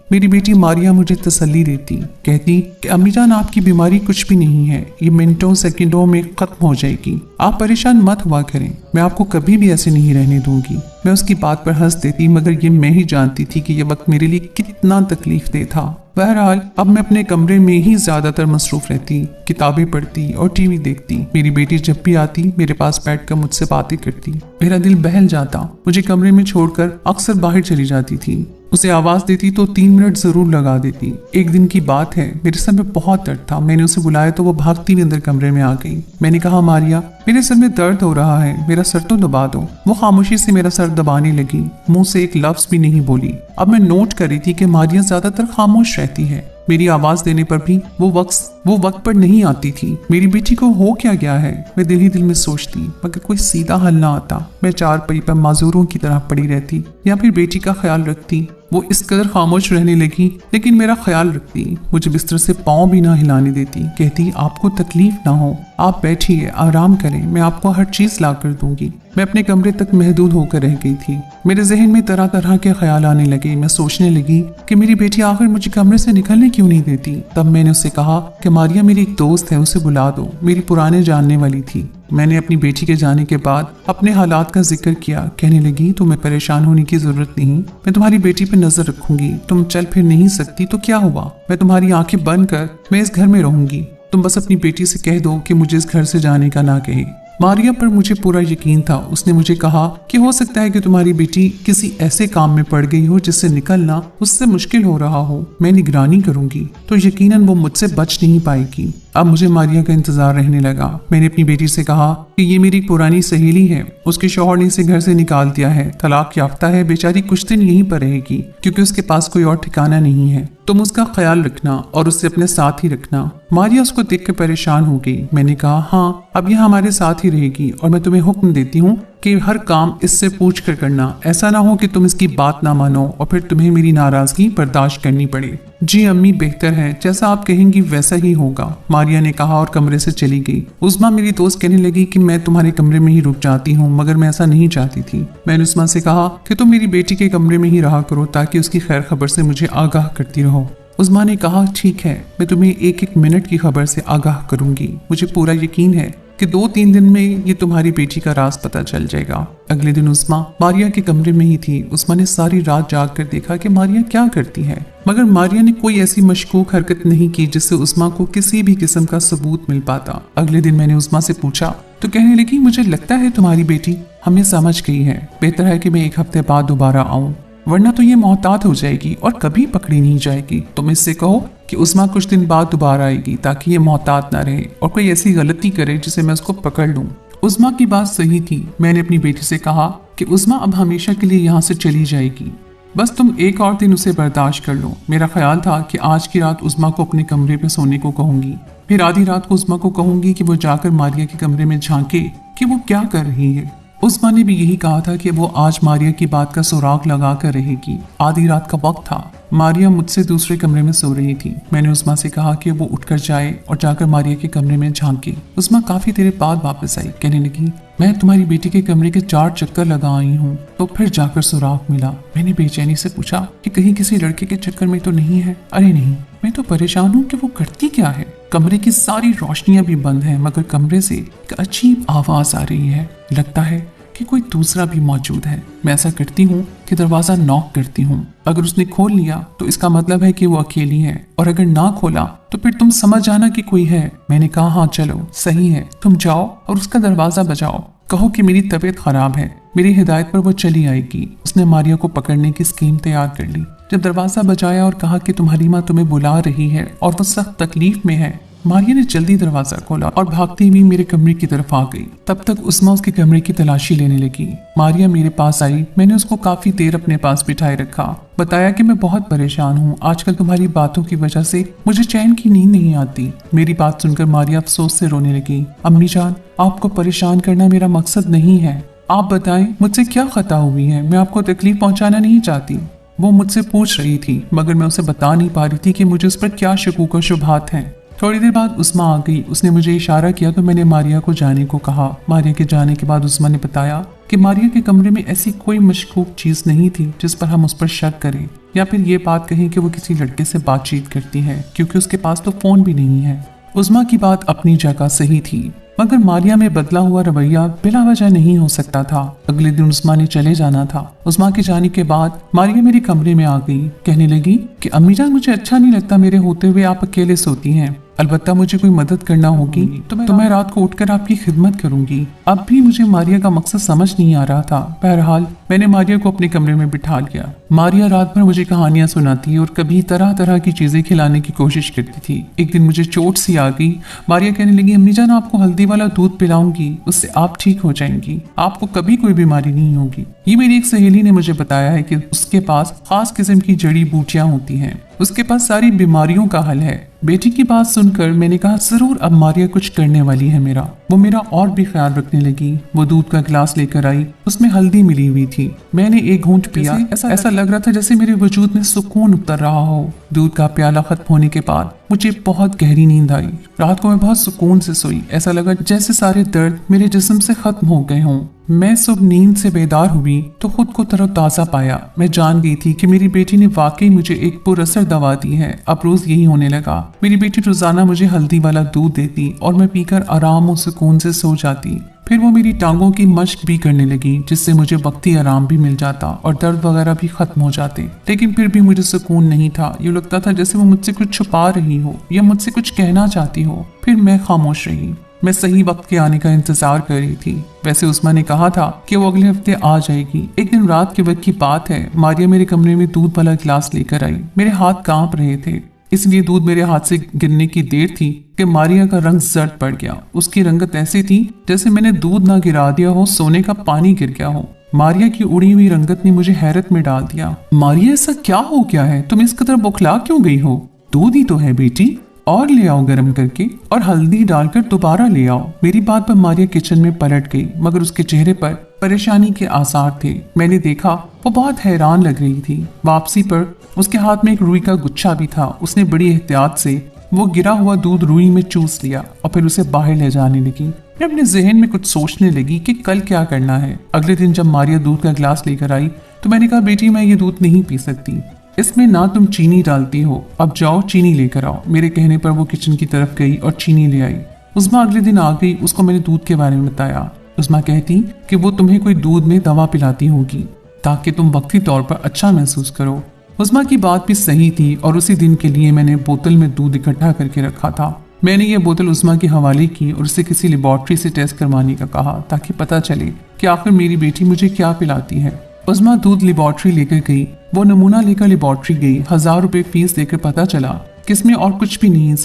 मेरी बेटी मारिया मुझे तसल्ली देती, कहती कि अम्मी जान आपकी बीमारी कुछ भी नहीं है, ये मिनटों सेकंडों में खत्म हो जाएगी, आप परेशान मत हुआ करें, मैं आपको कभी भी ऐसे नहीं रहने दूंगी। मैं उसकी बात पर हंस देती, मगर ये मैं ही जानती थी कि यह वक्त मेरे लिए कितना तकलीफ दे था। बहरहाल अब मैं अपने कमरे में ही ज्यादातर मसरूफ रहती, किताबें पढ़ती और टीवी देखती। मेरी बेटी जब भी आती मेरे पास बैठकर मुझसे बातें करती, मेरा दिल बहल जाता। मुझे कमरे में छोड़कर अक्सर बाहर चली जाती थी। उसे आवाज देती तो 3 मिनट जरूर लगा देती। एक दिन की बात है, मेरे सर में बहुत दर्द था। मैंने उसे बुलाया तो वो भागती हुई अंदर कमरे में आ गई। मैंने कहा मारिया मेरे सर में दर्द हो रहा है, मेरा सर तो दबा दो। वो खामोशी से मेरा सर दबाने लगी, मुंह से एक लफ्ज भी नहीं बोली। अब मैं नोट कर रही थी कि मारिया ज्यादातर खामोश रहती है। मेरी आवाज देने पर भी वो वक्त पर नहीं आती थी। मेरी बेटी को हो क्या गया है, मैं दिल ही दिल में सोचती, मगर कोई सीधा हल ना आता। मैं चारपाई पर माजूरों की तरह पड़ी रहती या फिर बेटी का ख्याल रखती। वो इस कदर खामोश रहने लगी, लेकिन मेरा ख्याल रखती। मुझे बिस्तर से पाँव भी ना हिलाने देती। कहती आपको तकलीफ ना हो, आप बैठिए, आराम करें, मैं आपको हर चीज ला कर दूंगी। मैं अपने कमरे तक महदूद होकर रह गई थी। मेरे जहन में तरह तरह के ख्याल आने लगे। मैं सोचने लगी कि मेरी बेटी आखिर मुझे कमरे से निकलने क्यों नहीं देती। तब मैंने उससे कहा कि मारिया मेरी एक दोस्त है, उसे बुला दो, मेरी पुराने जानने वाली थी। मैंने अपनी बेटी के जाने के बाद अपने हालात का जिक्र किया। कहने लगी तुम्हें परेशान होने की जरूरत नहीं, मैं तुम्हारी बेटी पर नजर रखूंगी। तुम चल फिर नहीं सकती तो क्या हुआ, मैं तुम्हारी आंखें बंद कर मैं इस घर में रहूंगी। तुम बस अपनी बेटी से कह दो कि मुझे इस घर से जाने का ना कहे। मारिया पर मुझे पूरा यकीन था। उसने मुझे कहा कि हो सकता है कि तुम्हारी बेटी किसी ऐसे काम में पड़ गई हो जिससे निकलना उससे मुश्किल हो रहा हो। मैं निगरानी करूंगी तो यकीनन वो मुझसे बच नहीं पाएगी। अब मुझे मारिया का इंतजार रहने लगा। मैंने अपनी बेटी से कहा कि ये मेरी पुरानी सहेली है, उसके शौहर ने इसे घर से निकाल दिया है, तलाक याफ्ता है, बेचारी कुछ दिन यहीं पर रहेगी क्योंकि उसके पास कोई और ठिकाना नहीं है। तुम उसका ख्याल रखना और उसे अपने साथ ही रखना। मारिया उसको देखकर परेशान हो गई। मैंने कहा हाँ, अब यह हमारे साथ ही रहेगी और मैं तुम्हें हुक्म देती हूँ कि हर काम इससे पूछ कर करना। ऐसा ना हो कि तुम इसकी बात ना मानो और फिर तुम्हें मेरी नाराजगी बर्दाश्त करनी पड़े। जी अम्मी, बेहतर है, जैसा आप कहेंगी वैसा ही होगा, मारिया ने कहा और कमरे से चली गई। उस्मा मेरी दोस्त कहने लगी कि मैं तुम्हारे कमरे में ही रुक जाती हूँ, मगर मैं ऐसा नहीं चाहती थी। मैंने उस्मा से कहा कि तुम मेरी बेटी के कमरे में ही रहा करो ताकि उसकी खैर खबर से मुझे आगाह करती रहो। उस्मा ने कहा ठीक है, मैं तुम्हें एक एक मिनट की खबर से आगाह करूंगी। मुझे पूरा यकीन है कि 2-3 दिन में ये तुम्हारी बेटी का राज पता चल जाएगा। अगले दिन उस्मा मारिया के कमरे में ही थी। उस्मा ने सारी रात जाग कर देखा कि मारिया क्या करती है, मगर मारिया ने कोई ऐसी मशकूक हरकत नहीं की जिससे उस्मा को किसी भी किस्म का सबूत मिल पाता। अगले दिन मैंने उस्मा से पूछा तो कहने लगी मुझे लगता है तुम्हारी बेटी हमें समझ गई है, बेहतर है कि मैं 1 हफ्ते बाद दोबारा आऊँ, वरना तो ये मोहतात हो जाएगी और कभी पकड़ी नहीं जाएगी। तुम इससे कहो कि उस्मा कुछ दिन बाद दोबारा आएगी ताकि ये मोहतात ना रहे और कोई ऐसी गलती करे जिसे मैं उसको पकड़ लूं। उस्मा की बात सही थी। मैंने अपनी बेटी से कहा कि उस्मा अब हमेशा के लिए यहाँ से चली जाएगी, बस तुम एक और दिन उसे बर्दाश्त कर लो। मेरा ख्याल था कि आज की रात उस्मा को अपने कमरे पे सोने को कहूंगी, फिर आधी रात को उस्मा को कहूंगी कि वो जाकर मारिया के कमरे में झांके कि वो क्या कर रही है। उस्मा ने भी यही कहा था कि वो आज मारिया की बात का सुराग लगा कर रहेगी। आधी रात का वक्त था। मारिया मुझसे दूसरे कमरे में सो रही थी। मैंने उस्मा से कहा कि वो उठकर जाए और जाकर मारिया के कमरे में झांके। उस्मा काफी देर बाद वापस आई। कहने लगी मैं तुम्हारी बेटी के कमरे के 4 चक्कर लगा आई हूँ तो फिर जाकर सुराग मिला। मैंने बेचैनी से पूछा कि कहीं किसी लड़के के चक्कर में तो नहीं है। अरे नहीं, मैं तो परेशान हूँ कि वो करती क्या है। कमरे की सारी रोशनियां भी बंद हैं, मगर कमरे से एक अजीब आवाज आ रही है। लगता है कि कोई दूसरा भी मौजूद है। मैं ऐसा करती हूँ कि दरवाजा नॉक करती हूँ। अगर उसने खोल लिया तो इसका मतलब है कि वो अकेली है, और अगर ना खोला तो फिर तुम समझ जाना कि कोई है। मैंने कहा हाँ चलो सही है, तुम जाओ और उसका दरवाजा बजाओ, कहो कि मेरी तबीयत खराब है। मेरी हिदायत पर वो चली आएगी। उसने मारिया को पकड़ने की स्कीम तैयार कर ली। जब दरवाजा बजाया और कहा कि तुम्हारी माँ तुम्हें बुला रही है और वो सख्त तकलीफ में है, मारिया ने जल्दी दरवाजा खोला और भागती हुई मेरे कमरे की तरफ आ गई। तब तक उस्मा उसके कमरे की तलाशी लेने लगी। मारिया मेरे पास आई। मैंने उसको काफी देर अपने पास बिठाए रखा। बताया कि मैं बहुत परेशान हूँ, आजकल तुम्हारी बातों की वजह से मुझे चैन की नींद नहीं आती। मेरी बात सुनकर मारिया अफसोस से रोने लगी। अम्मी जान, आपको परेशान करना मेरा मकसद नहीं है। आप बताएं मुझसे क्या खता हुई है, मैं आपको तकलीफ पहुँचाना नहीं चाहती। वो मुझसे पूछ रही थी, मगर मैं उसे बता नहीं पा रही थी कि मुझे उस पर क्या शकूक और शुबहात हैं। थोड़ी देर बाद उस्मा आ गई। उसने मुझे इशारा किया तो मैंने मारिया को जाने को कहा। मारिया के जाने के बाद उस्मा ने बताया कि मारिया के कमरे में ऐसी कोई मशकूक चीज नहीं थी जिस पर हम उस पर शक करें या फिर ये बात कहें कि वो किसी लड़के से बातचीत करती है, क्योंकि उसके पास तो फोन भी नहीं है। उस्मा की बात अपनी जगह सही थी, मगर मारिया में बदला हुआ रवैया बिला वजह नहीं हो सकता था। अगले दिन उस्मा ने चले जाना था। उस्मा के जाने के बाद मारिया मेरे कमरे में आ गई। कहने लगी कि अम्मी जान, मुझे अच्छा नहीं लगता मेरे होते हुए आप अकेले सोती हैं। अलबत्ता मुझे कोई मदद करना होगी तो मैं रात को उठकर आपकी खिदमत करूंगी। अब भी मुझे मारिया का मकसद समझ नहीं आ रहा था। बहरहाल मैंने मारिया को अपने कमरे में बिठा लिया। मारिया रात भर मुझे कहानियां सुनाती और कभी तरह तरह की चीजें खिलाने की कोशिश करती थी। एक दिन मुझे चोट सी आ गई। मारिया कहने लगी, अम्मी जान आपको हल्दी वाला दूध पिलाऊंगी, उससे आप ठीक हो जाएंगी, आपको कभी कोई बीमारी नहीं होगी। ये मेरी एक सहेली ने मुझे बताया है कि उसके पास खास किस्म की जड़ी बूटियां होती हैं, उसके पास सारी बीमारियों का हल है। बेटी की बात सुनकर मैंने कहा, जरूर अब मारिया कुछ करने वाली है मेरा। वो मेरा और भी ख्याल रखने लगी। वो दूध का गिलास लेकर आई, उसमें हल्दी मिली हुई थी। मैंने एक घूंट पिया। ऐसा लग रहा था जैसे मेरे वजूद में सुकून उतर रहा हो। दूध का प्याला खत्म होने के बाद मुझे बहुत गहरी नींद आई। रात को मैं बहुत सुकून से सोई। ऐसा लगा जैसे सारे दर्द मेरे जिस्म से खत्म हो गए हों। मैं सुबह नींद से बेदार हुई तो खुद को तरोताजा पाया। मैं जान गई थी कि मेरी बेटी ने वाकई मुझे एक पुरअसर दवा दी है। अब रोज यही होने लगा। मेरी बेटी रोजाना मुझे हल्दी वाला दूध देती और मैं पीकर आराम और सुकून से सो जाती। फिर वो मेरी टांगों की मश्क भी करने लगी, जिससे मुझे वक्ती आराम भी मिल जाता और दर्द वगैरह भी खत्म हो जाते। लेकिन फिर भी मुझे सुकून नहीं था। यूँ लगता था जैसे वो मुझसे कुछ छुपा रही हो या मुझसे कुछ कहना चाहती हो। फिर मैं खामोश रही। मैं सही वक्त के आने का इंतजार कर रही थी। वैसे उस्मा ने कहा था कि वो अगले हफ्ते आ जाएगी। एक दिन रात के वक्त की बात है, मारिया मेरे कमरे में दूध वाला गिलास लेकर आई। मेरे हाथ कांप रहे थे, इसलिए दूध मेरे हाथ से गिरने की देर थी कि मारिया का रंग जर्द पड़ गया। उसकी रंगत ऐसी थी जैसे मैंने दूध ना गिरा दिया हो, सोने का पानी गिर गया हो। मारिया की उड़ी हुई रंगत ने मुझे हैरत में डाल दिया। मारिया, ऐसा क्या हो गया है? तुम इस कदर बुखला क्यों गई हो? दूध ही तो है बेटी, और ले आओ गर्म करके और हल्दी डालकर दोबारा ले आओ। मेरी बात पर मारिया किचन में पलट गई, मगर उसके चेहरे पर परेशानी के आसार थे। मैंने देखा वो बहुत हैरान लग रही थी। वापसी पर उसके हाथ में एक रुई का गुच्छा भी था। उसने बड़ी एहतियात से वो गिरा हुआ दूध रुई में चूस लिया और फिर उसे बाहर ले जाने लगी। मैं अपने जहन में कुछ सोचने लगी कि कल क्या करना है। अगले दिन जब मारिया दूध का गिलास लेकर आई तो मैंने कहा, बेटी मैं ये दूध नहीं पी सकती, इसमें ना तुम चीनी डालती हो, अब जाओ चीनी लेकर आओ। मेरे कहने पर वो किचन की तरफ गई और चीनी ले आई। उस्मा अगले दिन आ गई। उसको मैंने दूध के बारे में बताया। उस्मा कहती कि वो तुम्हें कोई दूध में दवा पिलाती होगी ताकि तुम वक्ती तौर पर अच्छा महसूस करो। उस्मा की बात भी सही थी और उसी दिन के लिए मैंने बोतल में दूध इकट्ठा करके रखा था। मैंने ये बोतल उस्मा के हवाले की और उसे किसी लेबोरेटरी से टेस्ट करवाने का कहा ताकि पता चले कि आखिर मेरी बेटी मुझे क्या पिलाती है। उस्मा दूध लेबोरेटरी लेकर गई। वो नमूना लेकर लेबोरेटरी गई। 1000 रुपए फीस देकर पता चला कि इसमें और कुछ भी नहीं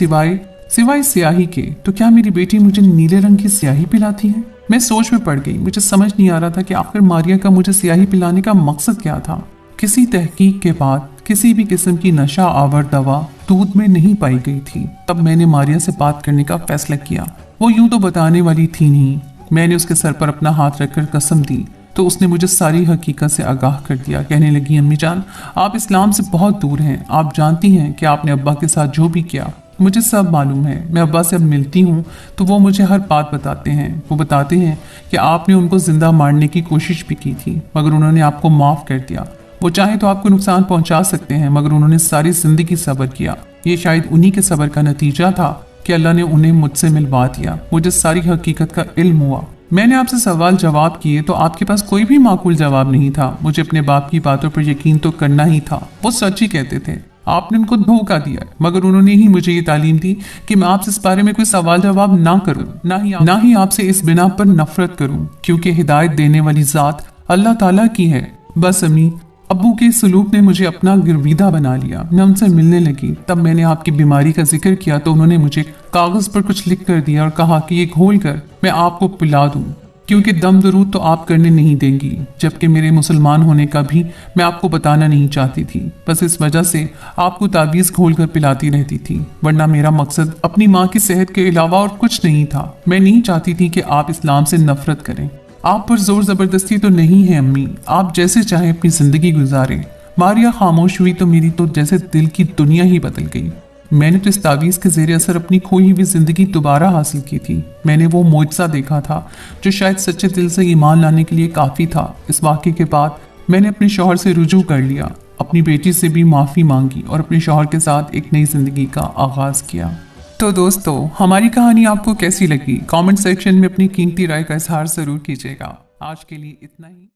सिवाय स्याही के। तो क्या मेरी बेटी मुझे नीले रंग की स्याही पिलाती है? मैं सोच में पड़ गई। मुझे समझ नहीं आ रहा था कि आखिर मारिया का मुझे स्याही पिलाने का मकसद क्या था। किसी तहकीक के बाद किसी भी किस्म की नशा आवर दवा दूध में नहीं पाई गई थी। तब मैंने मारिया से बात करने का फैसला किया। वो यूं तो बताने वाली थी नहीं। मैंने उसके सर पर अपना हाथ रखकर कसम दी तो उसने मुझे सारी हकीकत से आगाह कर दिया। कहने लगी, अम्मी जान आप इस्लाम से बहुत दूर हैं। आप जानती हैं कि आपने अब्बा के साथ जो भी किया मुझे सब मालूम है। मैं अब्बा से अब मिलती हूँ तो वो मुझे हर बात बताते हैं। वो बताते हैं कि आपने उनको जिंदा मारने की कोशिश भी की थी मगर उन्होंने आपको माफ़ कर दिया। वो चाहे तो आपको नुकसान पहुंचा सकते हैं मगर उन्होंने सारी जिंदगी सब्र किया। ये शायद उन्हीं के सब्र का नतीजा था कि अल्लाह ने उन्हें मुझसे मिलवा दिया। मुझे सारी हकीकत का इल्म हुआ। मैंने आपसे सवाल जवाब किए तो आपके पास कोई भी माकूल जवाब नहीं था। मुझे अपने बाप की बातों पर यकीन तो करना ही था। वो सच ही कहते थे। आपने उनको धोखा दिया मगर उन्होंने ही मुझे ये तालीम दी कि मैं आपसे इस बारे में कोई सवाल जवाब ना करूं, ना ही आपसे इस बिना पर नफरत करूं, क्योंकि हिदायत देने वाली जात अल्लाह ताला की है। बस अम्मी, अब्बू के सलूक ने मुझे अपना गिरविदा बना लिया। मैं उनसे मिलने लगी। तब मैंने आपकी बीमारी का जिक्र किया तो उन्होंने मुझे कागज पर कुछ लिख कर दिया और कहा कि ये घोल कर मैं आपको पिला दूं, क्योंकि दम दरूद तो आप करने नहीं देंगी, जबकि मेरे मुसलमान होने का भी मैं आपको बताना नहीं चाहती थी। बस इस वजह से आपको ताबीज़ घोल कर पिलाती रहती थी, वरना मेरा मकसद अपनी माँ की सेहत के अलावा और कुछ नहीं था। मैं नहीं चाहती थी कि आप इस्लाम से नफरत करें। आप पर जोर जबरदस्ती तो नहीं है अम्मी, आप जैसे चाहे अपनी जिंदगी गुजारें। मारिया खामोश हुई तो मेरी तो जैसे दिल की दुनिया ही बदल गई। मैंने तो इस तावीज़ के ज़ेरे असर अपनी खोई हुई ज़िंदगी दोबारा हासिल की थी। मैंने वो मोजज़ा देखा था जो शायद सच्चे दिल से ईमान लाने के लिए काफ़ी था। इस वाक़े के बाद मैंने अपने शौहर से रुजू कर लिया, अपनी बेटी से भी माफ़ी मांगी और अपने शौहर के साथ एक नई ज़िंदगी का आगाज़ किया। तो दोस्तों, हमारी कहानी आपको कैसी लगी? कमेंट सेक्शन में अपनी कीमती राय का इजहार ज़रूर कीजिएगा। आज के लिए इतना ही।